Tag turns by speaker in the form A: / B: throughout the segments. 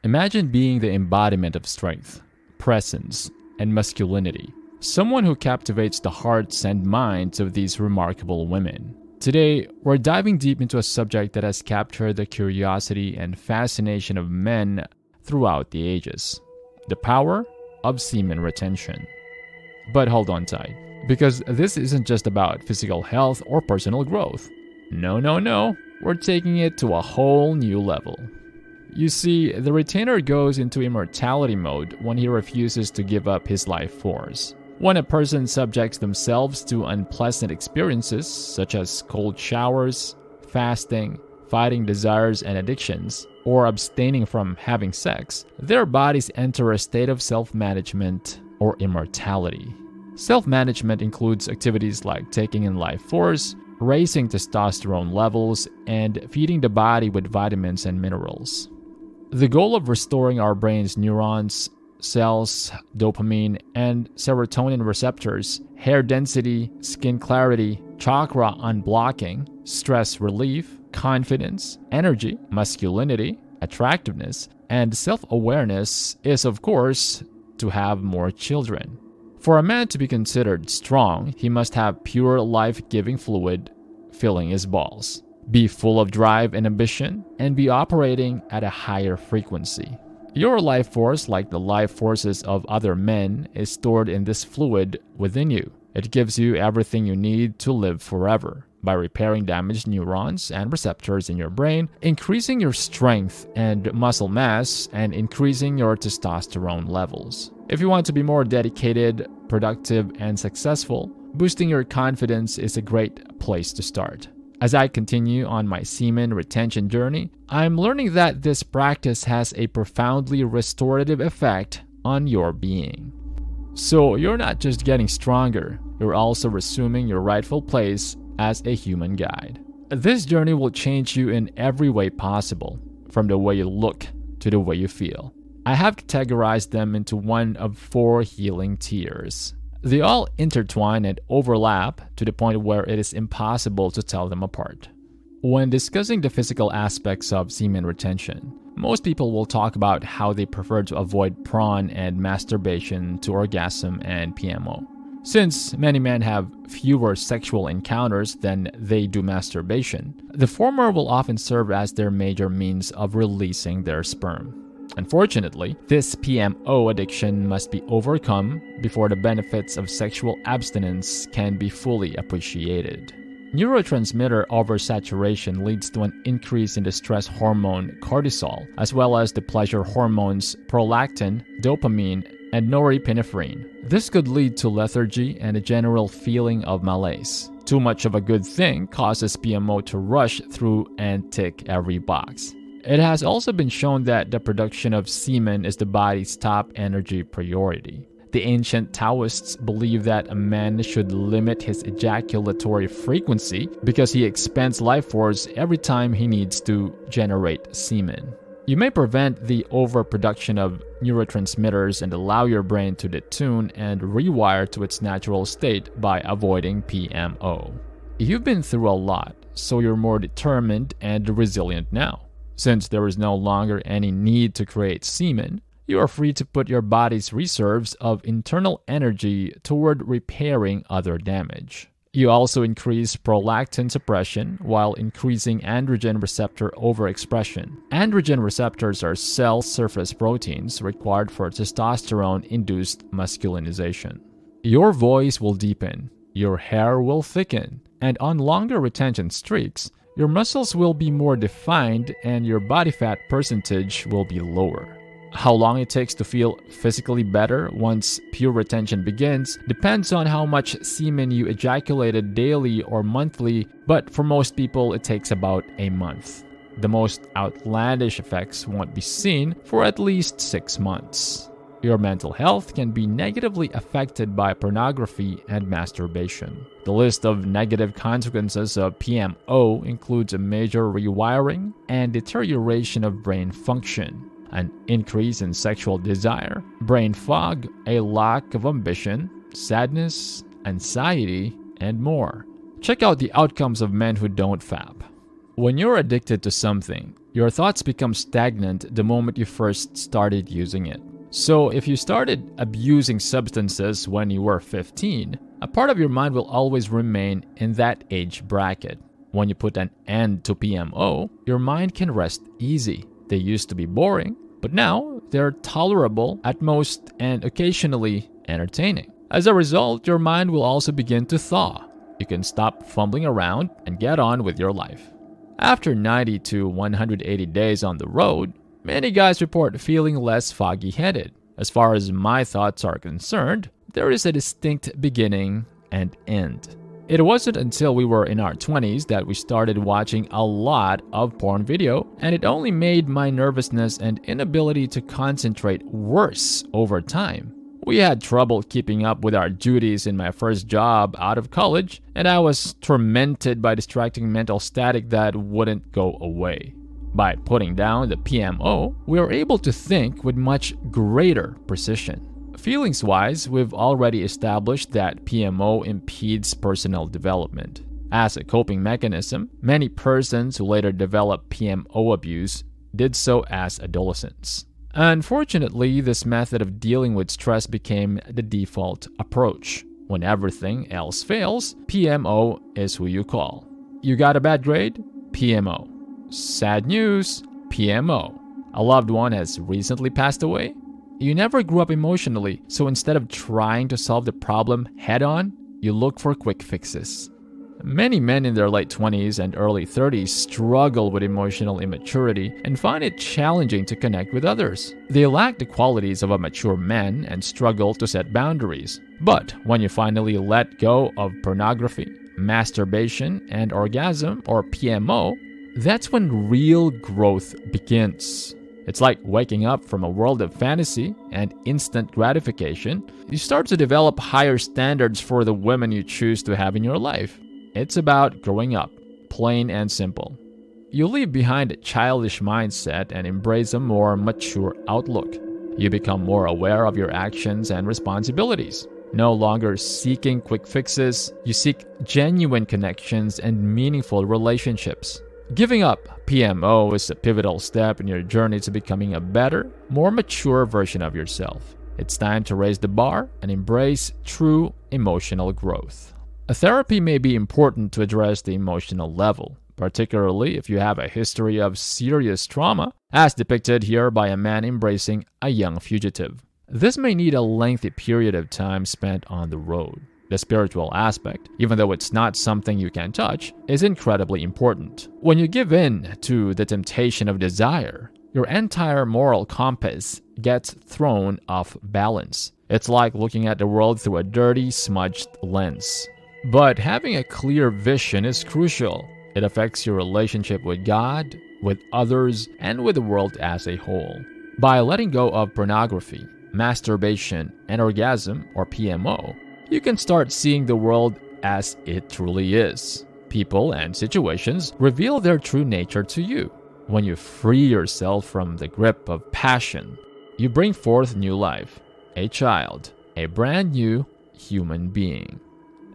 A: Imagine being the embodiment of strength, presence, and masculinity. Someone who captivates the hearts and minds of these remarkable women. Today, we're diving deep into a subject that has captured the curiosity and fascination of men throughout the ages. The power of semen retention. But hold on tight, because this isn't just about physical health or personal growth. No. We're taking it to a whole new level. You see, the retainer goes into immortality mode when he refuses to give up his life force. When a person subjects themselves to unpleasant experiences such as cold showers, fasting, fighting desires and addictions, or abstaining from having sex, their bodies enter a state of self-management or immortality. Self-management includes activities like taking in life force, raising testosterone levels, and feeding the body with vitamins and minerals. The goal of restoring our brain's neurons, cells, dopamine, and serotonin receptors, hair density, skin clarity, chakra unblocking, stress relief, confidence, energy, masculinity, attractiveness, and self-awareness is, of course, to have more children. For a man to be considered strong, he must have pure life-giving fluid filling his balls, be full of drive and ambition, and be operating at a higher frequency. Your life force, like the life forces of other men, is stored in this fluid within you. It gives you everything you need to live forever by repairing damaged neurons and receptors in your brain, increasing your strength and muscle mass, and increasing your testosterone levels. If you want to be more dedicated, productive, and successful, boosting your confidence is a great place to start. As I continue on my semen retention journey, I'm learning that this practice has a profoundly restorative effect on your being. So you're not just getting stronger, you're also resuming your rightful place as a human guide. This journey will change you in every way possible, from the way you look to the way you feel. I have categorized them into one of 4 healing tiers. They all intertwine and overlap to the point where it is impossible to tell them apart. When discussing the physical aspects of semen retention, most people will talk about how they prefer to avoid prawn and masturbation to orgasm and PMO. Since many men have fewer sexual encounters than they do masturbation, the former will often serve as their major means of releasing their sperm. Unfortunately, this PMO addiction must be overcome before the benefits of sexual abstinence can be fully appreciated. Neurotransmitter oversaturation leads to an increase in the stress hormone cortisol, as well as the pleasure hormones prolactin, dopamine, and norepinephrine. This could lead to lethargy and a general feeling of malaise. Too much of a good thing causes PMO to rush through and tick every box. It has also been shown that the production of semen is the body's top energy priority. The ancient Taoists believed that a man should limit his ejaculatory frequency because he expends life force every time he needs to generate semen. You may prevent the overproduction of neurotransmitters and allow your brain to detune and rewire to its natural state by avoiding PMO. You've been through a lot, so you're more determined and resilient now. Since there is no longer any need to create semen, you are free to put your body's reserves of internal energy toward repairing other damage. You also increase prolactin suppression while increasing androgen receptor overexpression. Androgen receptors are cell surface proteins required for testosterone-induced masculinization. Your voice will deepen, your hair will thicken, and on longer retention streaks, your muscles will be more defined and your body fat percentage will be lower. How long it takes to feel physically better once pure retention begins depends on how much semen you ejaculated daily or monthly, but for most people it takes about a month. The most outlandish effects won't be seen for at least 6 months. Your mental health can be negatively affected by pornography and masturbation. The list of negative consequences of PMO includes a major rewiring and deterioration of brain function, an increase in sexual desire, brain fog, a lack of ambition, sadness, anxiety, and more. Check out the outcomes of men who don't fap. When you're addicted to something, Your thoughts become stagnant the moment you first started using it. So if you started abusing substances when you were 15, a part of your mind will always remain in that age bracket. When you put an end to PMO, your mind can rest easy. They used to be boring, but now they're tolerable at most and occasionally entertaining. As a result, your mind will also begin to thaw. You can stop fumbling around and get on with your life. After 90 to 180 days on the road, many guys report feeling less foggy-headed. As far as my thoughts are concerned, there is a distinct beginning and end. It wasn't until we were in our 20s that we started watching a lot of porn video, and it only made my nervousness and inability to concentrate worse over time. We had trouble keeping up with our duties in my first job out of college, and I was tormented by distracting mental static that wouldn't go away. By putting down the PMO, we were able to think with much greater precision. Feelings-wise, we've already established that PMO impedes personal development. As a coping mechanism, many persons who later develop PMO abuse did so as adolescents. Unfortunately, this method of dealing with stress became the default approach. When everything else fails, PMO is who you call. You got a bad grade? PMO. Sad news? PMO. A loved one has recently passed away? You never grew up emotionally, so instead of trying to solve the problem head-on, you look for quick fixes. Many men in their late 20s and early 30s struggle with emotional immaturity and find it challenging to connect with others. They lack the qualities of a mature man and struggle to set boundaries. But when you finally let go of pornography, masturbation, and orgasm, or PMO, that's when real growth begins. It's like waking up from a world of fantasy and instant gratification. You start to develop higher standards for the women you choose to have in your life. It's about growing up, plain and simple. You leave behind a childish mindset and embrace a more mature outlook. You become more aware of your actions and responsibilities. No longer seeking quick fixes, you seek genuine connections and meaningful relationships. Giving up PMO is a pivotal step in your journey to becoming a better, more mature version of yourself. It's time to raise the bar and embrace true emotional growth. A therapy may be important to address the emotional level, particularly if you have a history of serious trauma, as depicted here by a man embracing a young fugitive. This may need a lengthy period of time spent on the road. The spiritual aspect, even though it's not something you can touch, is incredibly important. When you give in to the temptation of desire, your entire moral compass gets thrown off balance. It's like looking at the world through a dirty, smudged lens. But having a clear vision is crucial. It affects your relationship with God, with others, and with the world as a whole. By letting go of pornography, masturbation, and orgasm, or PMO, you can start seeing the world as it truly is. People and situations reveal their true nature to you. When you free yourself from the grip of passion, you bring forth new life, a child, a brand new human being.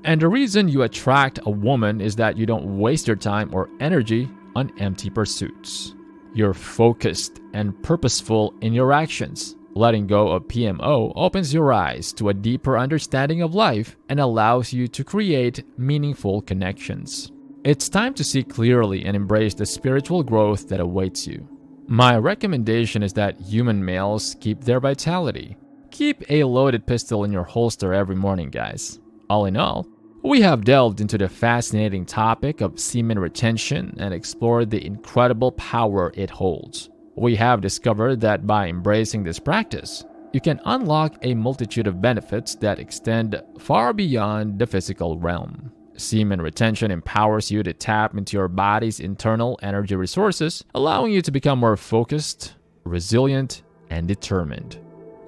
A: And the reason you attract a woman is that you don't waste your time or energy on empty pursuits. You're focused and purposeful in your actions. Letting go of PMO opens your eyes to a deeper understanding of life and allows you to create meaningful connections. It's time to see clearly and embrace the spiritual growth that awaits you. My recommendation is that human males keep their vitality. Keep a loaded pistol in your holster every morning, guys. All in all, we have delved into the fascinating topic of semen retention and explored the incredible power it holds. We have discovered that by embracing this practice, you can unlock a multitude of benefits that extend far beyond the physical realm. Semen retention empowers you to tap into your body's internal energy resources, allowing you to become more focused, resilient, and determined.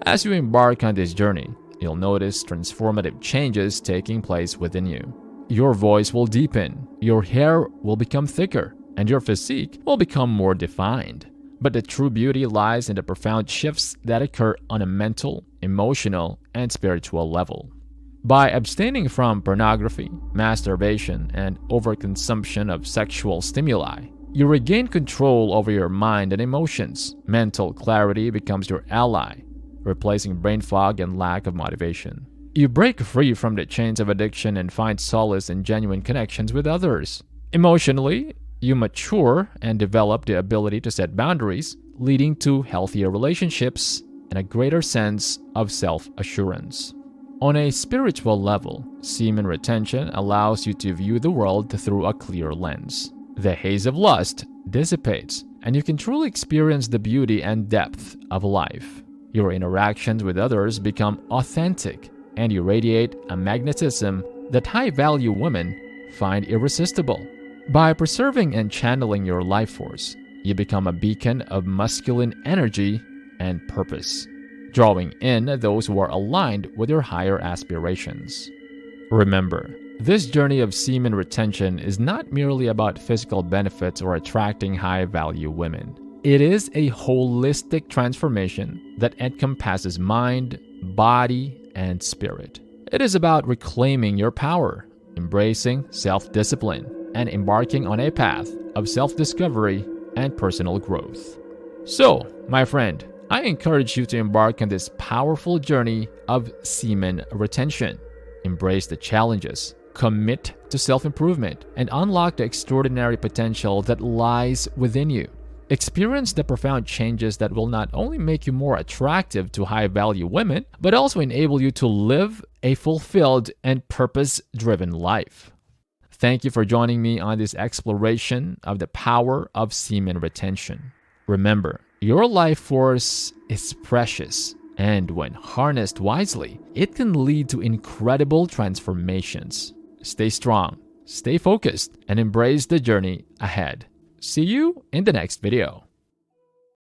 A: As you embark on this journey, you'll notice transformative changes taking place within you. Your voice will deepen, your hair will become thicker, and your physique will become more defined. But the true beauty lies in the profound shifts that occur on a mental, emotional, and spiritual level. By abstaining from pornography, masturbation, and overconsumption of sexual stimuli, You regain control over your mind and emotions. Mental clarity becomes your ally, replacing brain fog and lack of motivation. You break free from the chains of addiction and find solace in genuine connections with others. Emotionally, you mature and develop the ability to set boundaries, leading to healthier relationships and a greater sense of self-assurance. On a spiritual level, semen retention allows you to view the world through a clear lens. The haze of lust dissipates, and you can truly experience the beauty and depth of life. Your interactions with others become authentic, and you radiate a magnetism that high-value women find irresistible. By preserving and channeling your life force, you become a beacon of masculine energy and purpose, drawing in those who are aligned with your higher aspirations. Remember, this journey of semen retention is not merely about physical benefits or attracting high-value women. It is a holistic transformation that encompasses mind, body, and spirit. It is about reclaiming your power, embracing self-discipline, and embarking on a path of self-discovery and personal growth. So, my friend, I encourage you to embark on this powerful journey of semen retention. Embrace the challenges, commit to self-improvement, and unlock the extraordinary potential that lies within you. Experience the profound changes that will not only make you more attractive to high-value women, but also enable you to live a fulfilled and purpose-driven life. Thank you for joining me on this exploration of the power of semen retention. Remember, your life force is precious, and when harnessed wisely, it can lead to incredible transformations. Stay strong, stay focused, and embrace the journey ahead. See you in the next video.